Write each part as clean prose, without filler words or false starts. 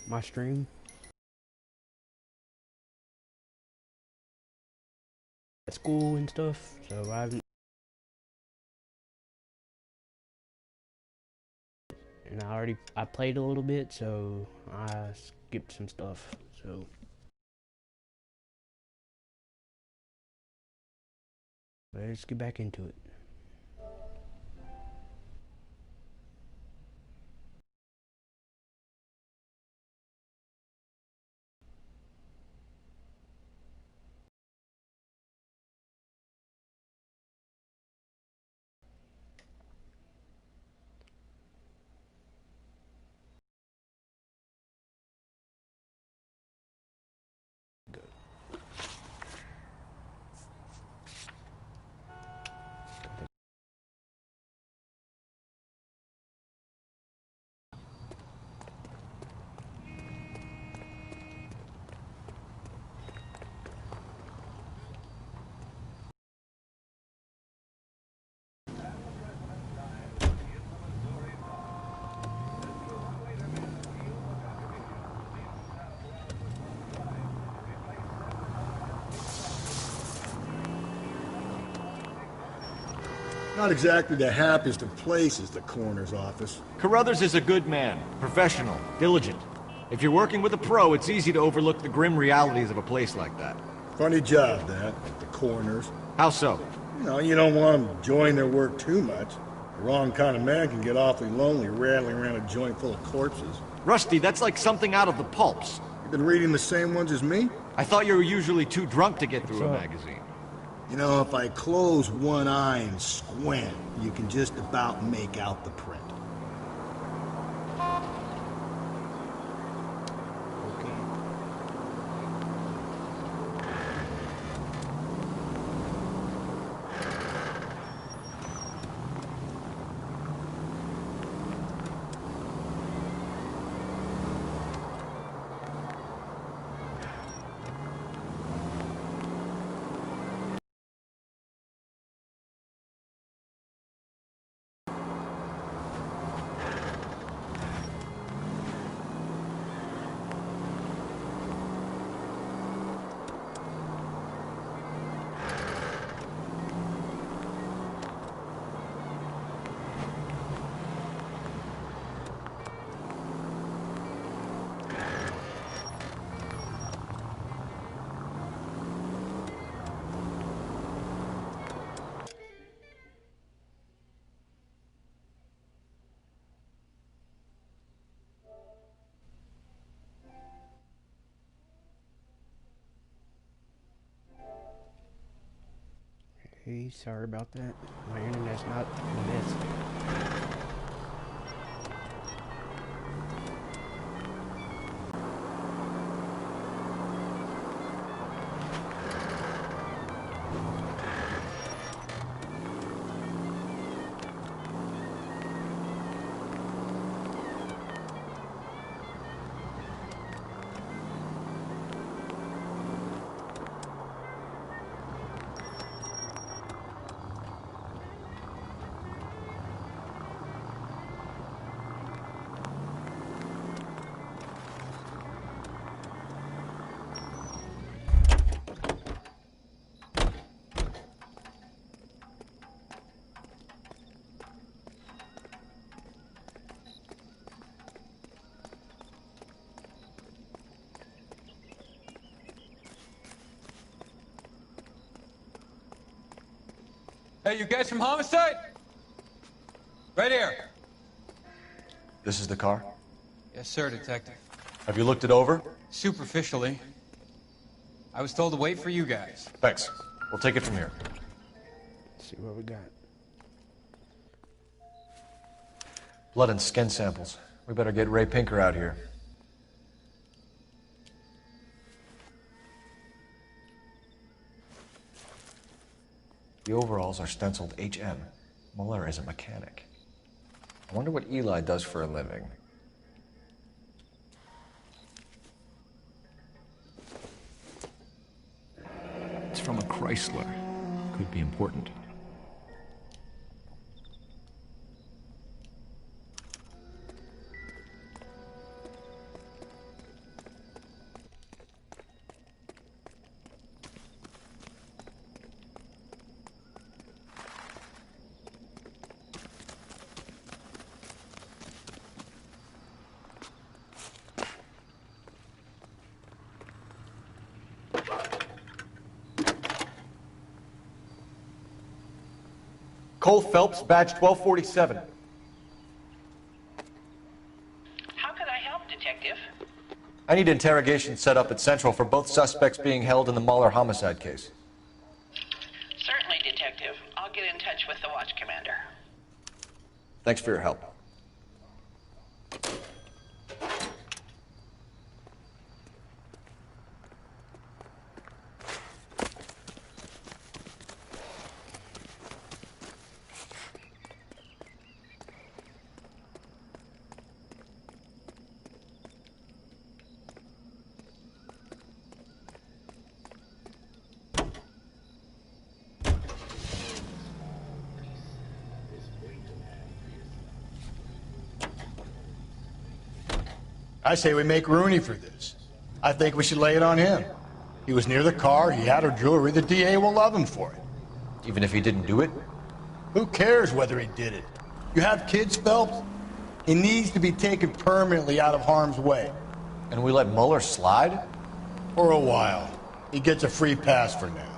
my stream at school and stuff, so I haven't. And I played a little bit, so I skipped some stuff. So let's get back into it. Not exactly the happiest of places, the coroner's office. Carruthers is a good man, professional, diligent. If you're working with a pro, it's easy to overlook the grim realities of a place like that. Funny job, that, the coroner's. How so? You don't want them enjoying their work too much. The wrong kind of man can get awfully lonely rattling around a joint full of corpses. Rusty, that's like something out of the pulps. You've been reading the same ones as me? I thought you were usually too drunk to get through a magazine. If I close one eye and squint, you can just about make out the print. Hey, sorry about that. My internet's not the best. Hey, you guys from Homicide? Right here. This is the car? Yes, sir, Detective. Have you looked it over? Superficially. I was told to wait for you guys. Thanks. We'll take it from here. Let's see what we got. Blood and skin samples. We better get Ray Pinker out here. The overalls are stenciled HM. Muller is a mechanic. I wonder what Eli does for a living. It's from a Chrysler. Could be important. Cole Phelps, badge 1247. How can I help, Detective? I need interrogation set up at Central for both suspects being held in the Muller homicide case. Certainly, Detective. I'll get in touch with the watch commander. Thanks for your help. I say we make Rooney for this. I think we should lay it on him. He was near the car, he had her jewelry, the DA will love him for it. Even if he didn't do it? Who cares whether he did it? You have kids, Phelps? He needs to be taken permanently out of harm's way. And we let Muller slide? For a while. He gets a free pass for now.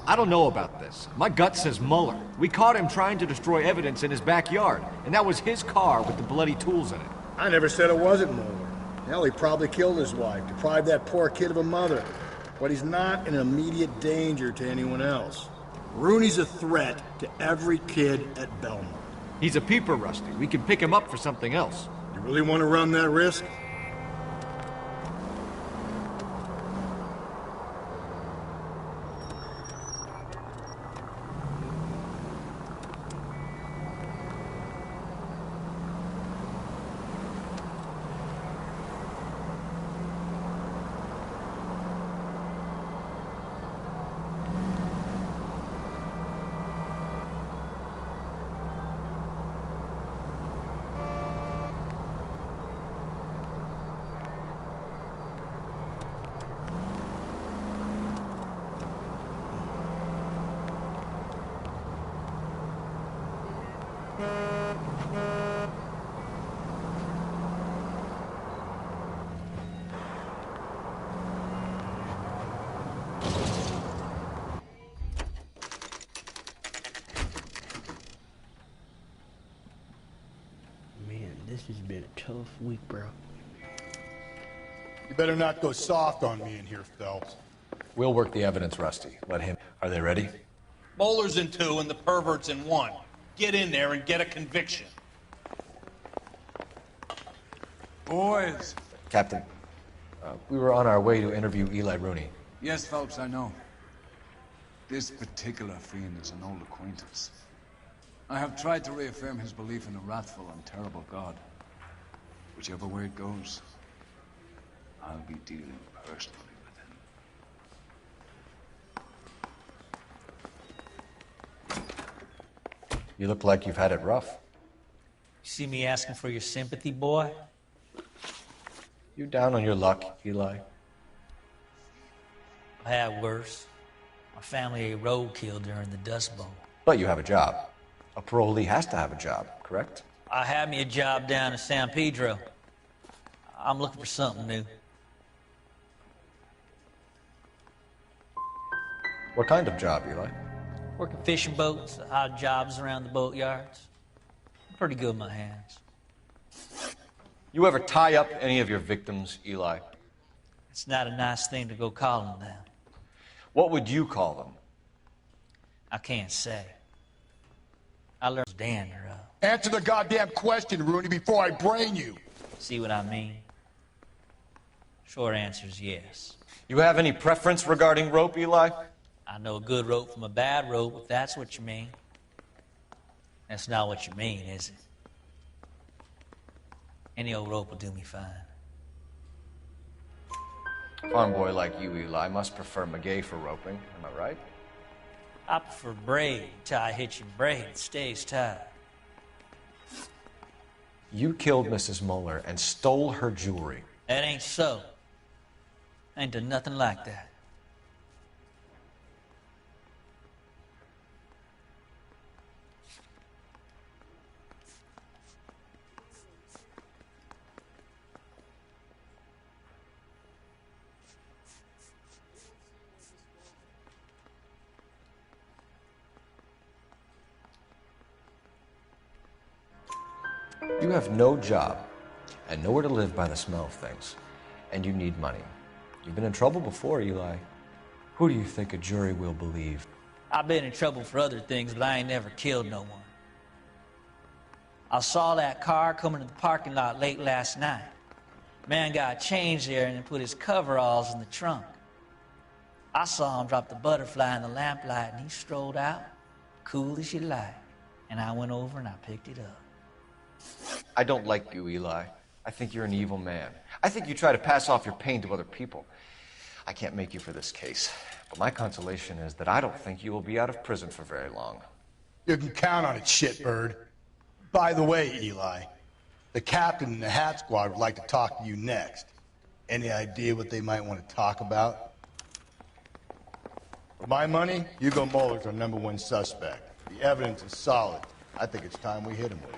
I don't know about this. My gut says Muller. We caught him trying to destroy evidence in his backyard, and that was his car with the bloody tools in it. I never said it wasn't Noire. Hell, he probably killed his wife, deprived that poor kid of a mother. But he's not an immediate danger to anyone else. Rooney's a threat to every kid at Belmont. He's a peeper, Rusty. We can pick him up for something else. You really want to run that risk? Man, this has been a tough week, bro. You better not go soft on me in here, Phelps. We'll work the evidence, Rusty. Let him. Are they ready? Bowler's in 2 and the pervert's in 1. Get in there and get a conviction. Boys. Captain, we were on our way to interview Eli Rooney. Yes, Phelps, I know. This particular fiend is an old acquaintance. I have tried to reaffirm his belief in a wrathful and terrible God. Whichever way it goes, I'll be dealing personally with him. You look like you've had it rough. You see me asking for your sympathy, boy? You down on your luck, Eli? I had worse. My family ate roadkill during the Dust Bowl. But you have a job. A parolee has to have a job, correct? I had me a job down in San Pedro. I'm looking for something new. What kind of job, Eli? Working fishing boats, odd jobs around the boatyards. I'm pretty good with my hands. You ever tie up any of your victims, Eli? It's not a nice thing to go calling them. What would you call them? I can't say. I learned dander up. Answer the goddamn question, Rooney, before I brain you. See what I mean? Short answer is yes. You have any preference regarding rope, Eli? I know a good rope from a bad rope, if that's what you mean. That's not what you mean, is it? Any old rope will do me fine. Farm boy like you, Eli, must prefer maguey for roping. Am I right? I prefer braid. Tie hitching braid. It stays tight. You killed Mrs. Muller and stole her jewelry. That ain't so. I ain't done nothing like that. You have no job and nowhere to live by the smell of things, and you need money. You've been in trouble before, Eli. Who do you think a jury will believe? I've been in trouble for other things, but I ain't never killed no one. I saw that car coming to the parking lot late last night. Man got changed there and then put his coveralls in the trunk. I saw him drop the butterfly in the lamplight, and he strolled out, cool as you like. And I went over and I picked it up. I don't like you, Eli. I think you're an evil man. I think you try to pass off your pain to other people. I can't make you for this case, but my consolation is that I don't think you will be out of prison for very long. You can count on it, shitbird. By the way, Eli, the captain and the Hat Squad would like to talk to you next. Any idea what they might want to talk about? For my money, Hugo Muller's our #1 suspect. The evidence is solid. I think it's time we hit him with it.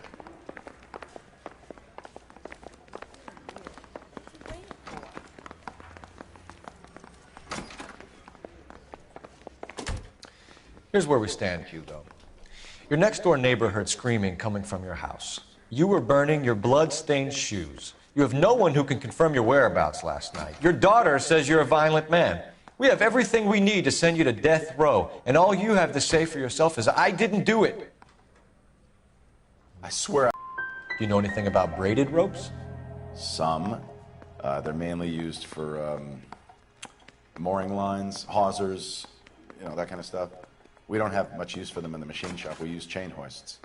Here's where we stand, Hugo. Your next-door neighbor heard screaming coming from your house. You were burning your blood-stained shoes. You have no one who can confirm your whereabouts last night. Your daughter says you're a violent man. We have everything we need to send you to death row, and all you have to say for yourself is, I didn't do it. I swear. Do you know anything about braided ropes? Some. They're mainly used for mooring lines, hawsers, you know, that kind of stuff. We don't have much use for them in the machine shop. We use chain hoists.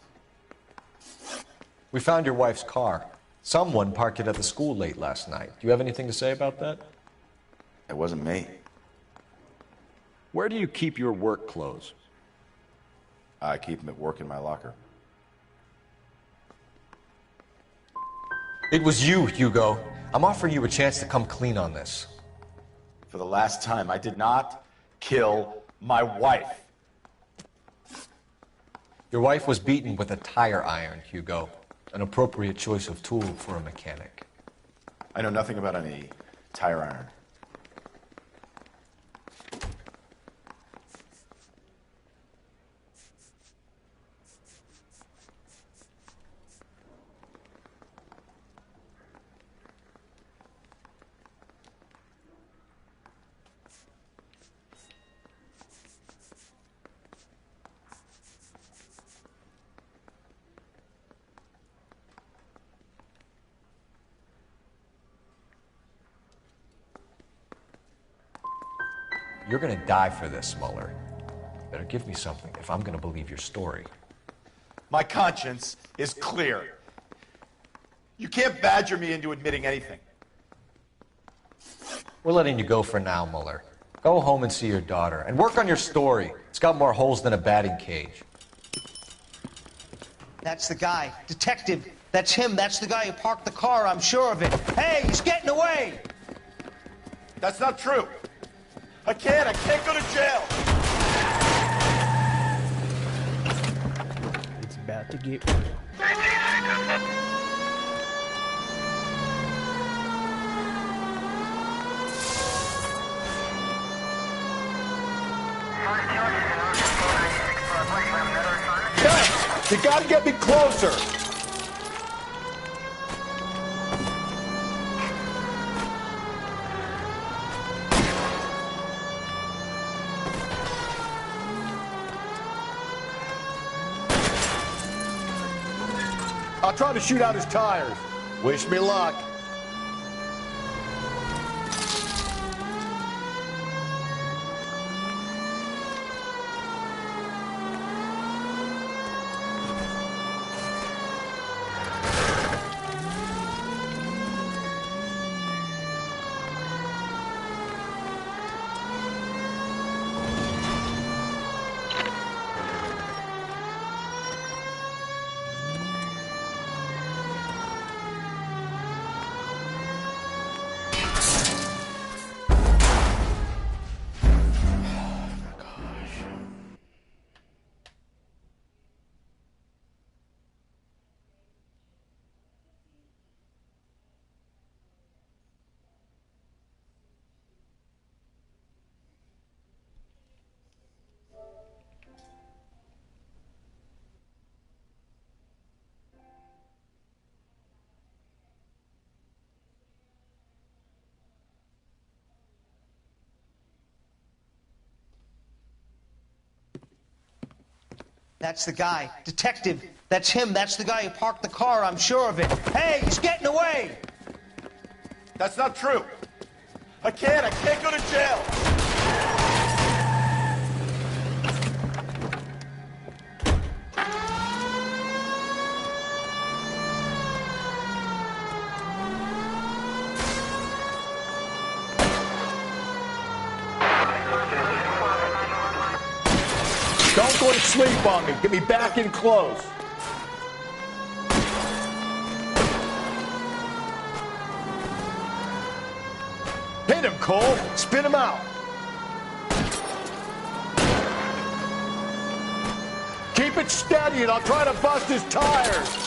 We found your wife's car. Someone parked it at the school late last night. Do you have anything to say about that? It wasn't me. Where do you keep your work clothes? I keep them at work in my locker. It was you, Hugo. I'm offering you a chance to come clean on this. For the last time, I did not kill my wife. Your wife was beaten with a tire iron, Hugo. An appropriate choice of tool for a mechanic. I know nothing about any tire iron. You're gonna die for this, Mueller. Better give me something if I'm gonna believe your story. My conscience is clear. You can't badger me into admitting anything. We're letting you go for now, Mueller. Go home and see your daughter, and work on your story. It's got more holes than a batting cage. That's the guy. Detective. That's him. That's the guy who parked the car. I'm sure of it. Hey, he's getting away! That's not true. I can't go to jail. It's about to get real. You gotta get me closer! I'll try to shoot out his tires. Wish me luck. That's the guy. Detective, that's him. That's the guy who parked the car, I'm sure of it. Hey, he's getting away! That's not true. I can't go to jail. Don't go to sleep on me. Get me back in close. Hit him, Cole. Spin him out. Keep it steady and I'll try to bust his tires.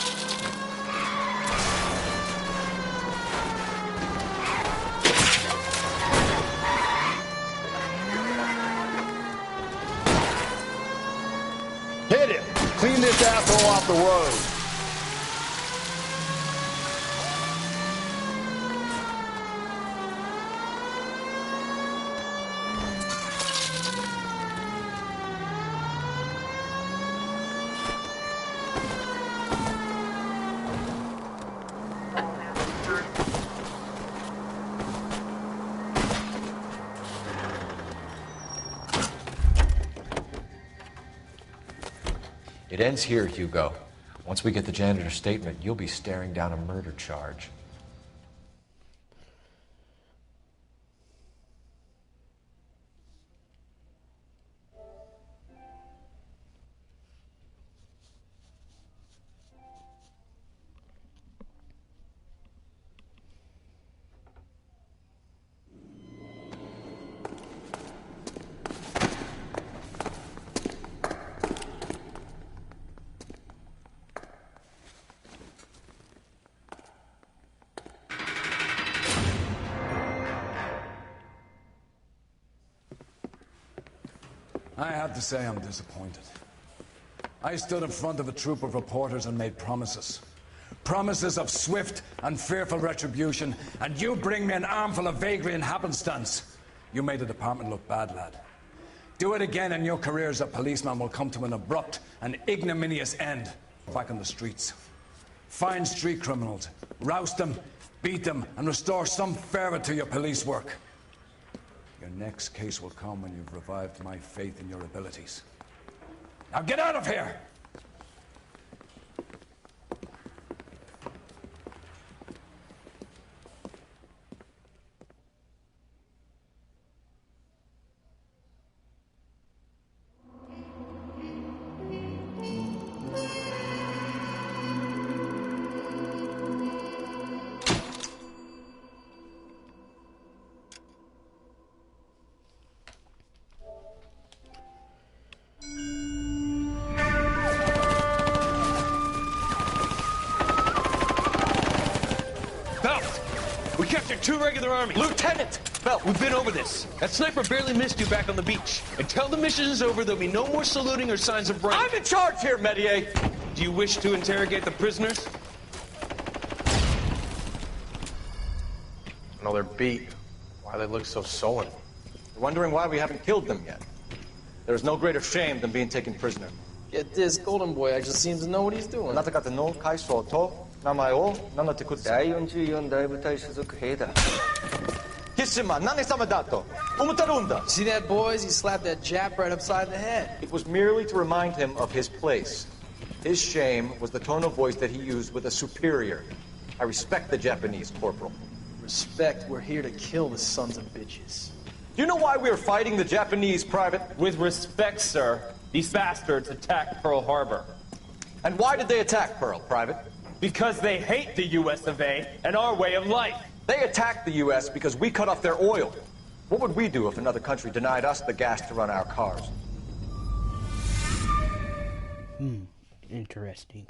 Hit him. Clean this asshole off the road. It ends here, Hugo. Once we get the janitor's statement, you'll be staring down a murder charge. I have to say I'm disappointed. I stood in front of a troop of reporters and made promises. Promises of swift and fearful retribution, and you bring me an armful of vagary and happenstance. You made the department look bad, lad. Do it again and your career as a policeman will come to an abrupt and ignominious end. Back on the streets. Find street criminals, roust them, beat them, and restore some fervor to your police work. Your next case will come when you've revived my faith in your abilities. Now get out of here! We captured 2 regular army. Lieutenant! Belt, we've been over this. That sniper barely missed you back on the beach. Until the mission is over, there'll be no more saluting or signs of rank. I'm in charge here, Medier! Do you wish to interrogate the prisoners? No, they're beat. Why they look so sullen? You're wondering why we haven't killed them yet. There's no greater shame than being taken prisoner. Get this, Golden Boy actually seems to know what he's doing. なた方の階層と名前を名乗ってください。第44大部隊所属兵だ。キシマ、何様だと思ってるんだ。See that, boys? He slapped that Jap right upside the head. It was merely to remind him of his place. His shame was the tone of voice that he used with a superior. I respect the Japanese, Corporal. Respect, we're here to kill the sons of bitches. Do you know why we are fighting the Japanese, Private? With respect, sir, these bastards attacked Pearl Harbor. And why did they attack Pearl, Private? Because they hate the US of A and our way of life. They attacked the US because we cut off their oil. What would we do if another country denied us the gas to run our cars? Interesting.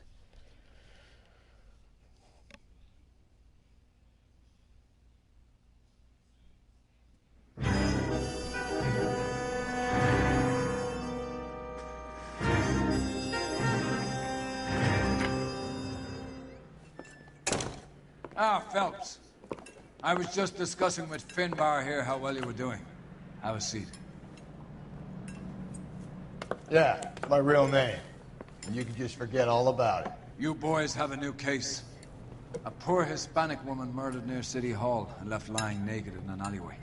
Ah, Phelps. I was just discussing with Finbar here how well you were doing. Have a seat. Yeah, my real name. and you can just forget all about it. You boys have a new case. A poor Hispanic woman murdered near City Hall and left lying naked in an alleyway.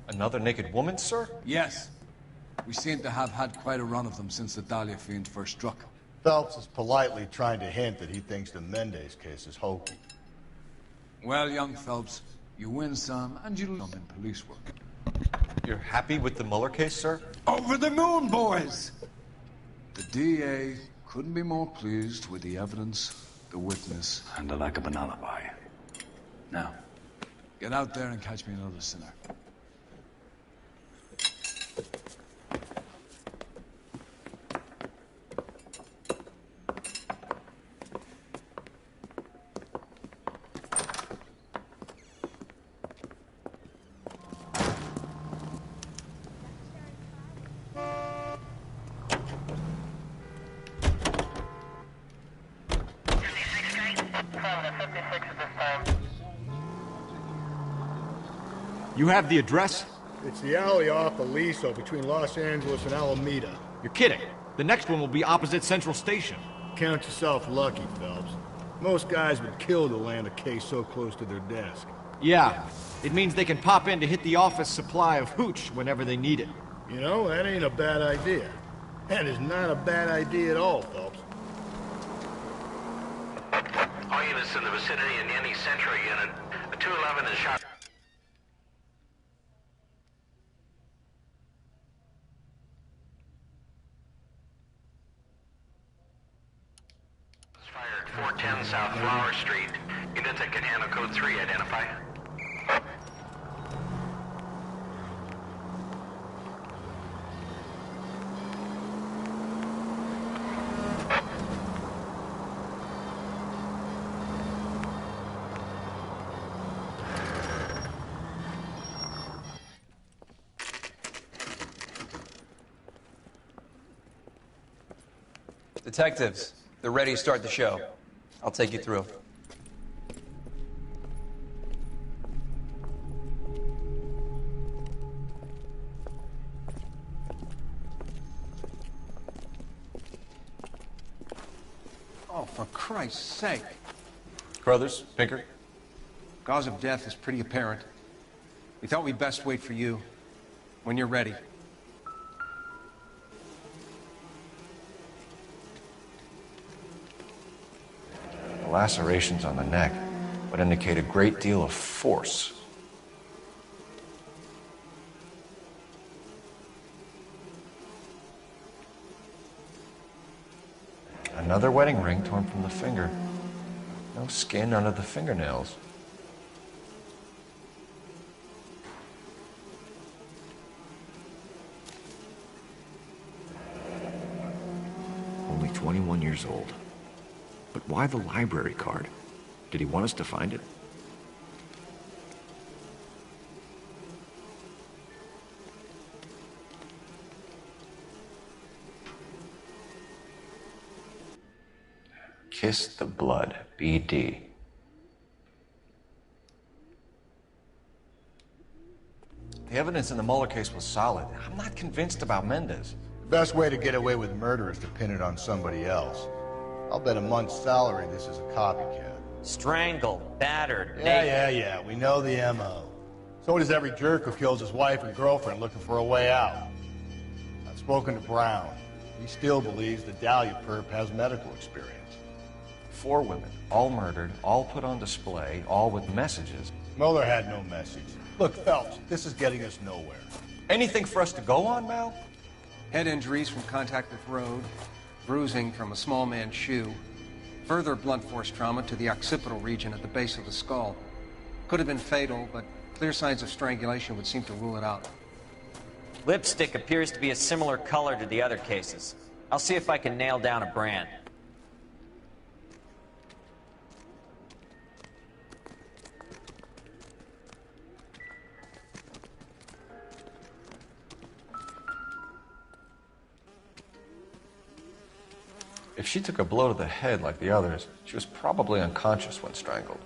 Another naked woman, sir? Yes. We seem to have had quite a run of them since the Dahlia fiend first struck. Phelps is politely trying to hint that he thinks the Mendez case is hokey. Well, young Phelps, you win some and you lose some in police work. You're happy with the Mueller case, sir? Over the moon, boys! The DA couldn't be more pleased with the evidence, the witness, and the lack of an alibi. Now, get out there and catch me another sinner. You have the address? It's the alley off Aliso between Los Angeles and Alameda. You're kidding. The next one will be opposite Central Station. Count yourself lucky, Phelps. Most guys would kill to land a case so close to their desk. Yeah. It means they can pop in to hit the office supply of hooch whenever they need it. You know, that ain't a bad idea. That is not a bad idea at all, Phelps. All units in the vicinity in any Central unit. A 211 is shot. Fired 410 South Flower Street. Units that can handle code 3 identify. Detectives, they're ready to start the show. I'll take you through. Oh, for Christ's sake. Crothers, Pinker? Cause of death is pretty apparent. We thought we'd best wait for you. When you're ready. The lacerations on the neck would indicate a great deal of force. Another wedding ring torn from the finger. No skin under the fingernails. Only 21 years old. But why the library card? Did he want us to find it? Kiss the blood, BD. The evidence in the Mueller case was solid. I'm not convinced about Mendez. The best way to get away with murder is to pin it on somebody else. I'll bet a month's salary this is a copycat. Strangled, battered, Yeah, we know the M.O. So does every jerk who kills his wife and girlfriend looking for a way out. I've spoken to Brown. He still believes the Dahlia perp has medical experience. 4 women, all murdered, all put on display, all with messages. Mueller had no message. Look, Phelps, this is getting us nowhere. Anything for us to go on, Mal? Head injuries from contact with road, bruising from a small man's shoe, further blunt force trauma to the occipital region at the base of the skull. Could have been fatal, but clear signs of strangulation would seem to rule it out. Lipstick appears to be a similar color to the other cases. I'll see if I can nail down a brand. If she took a blow to the head like the others, she was probably unconscious when strangled.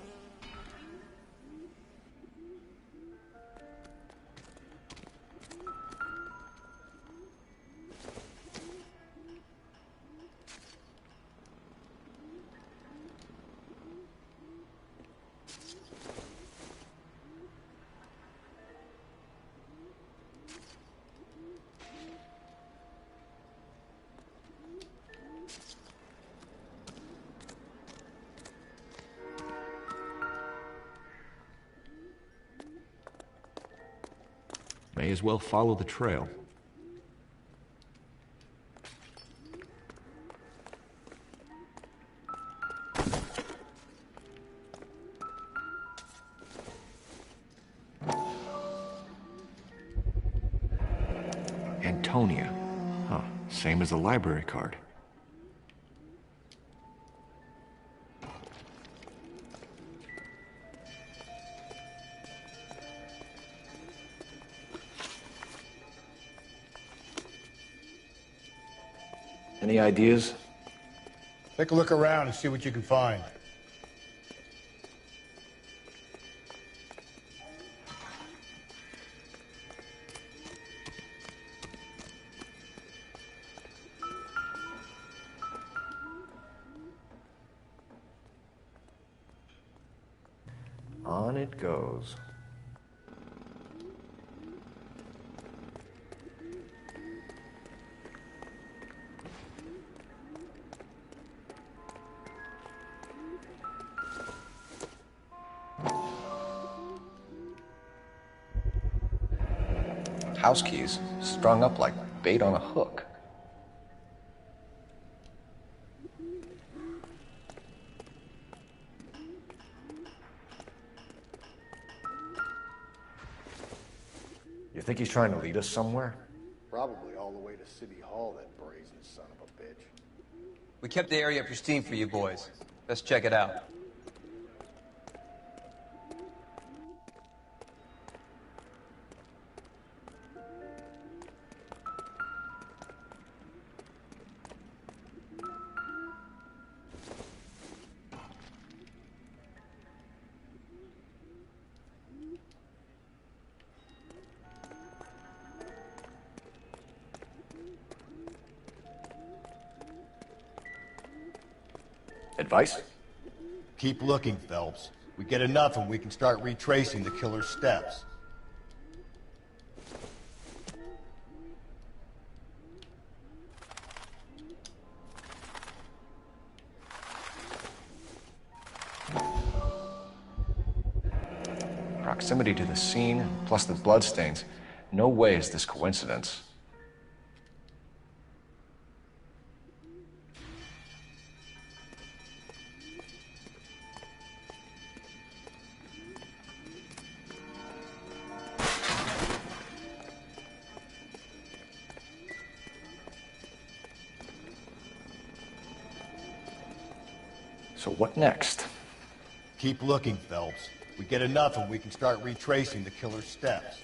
May as well follow the trail. Antonia. Huh, same as the library card. Any ideas? Take a look around and see what you can find. On it goes. House keys strung up like bait on a hook. You think he's trying to lead us somewhere? Probably all the way to City Hall, that brazen son of a bitch. We kept the area pristine for you boys. Let's check it out. Advice? Keep looking, Phelps. We get enough and we can start retracing the killer's steps. Proximity to the scene, plus the bloodstains. No way is this coincidence. So what next? Keep looking, Phelps. We get enough and we can start retracing the killer's steps.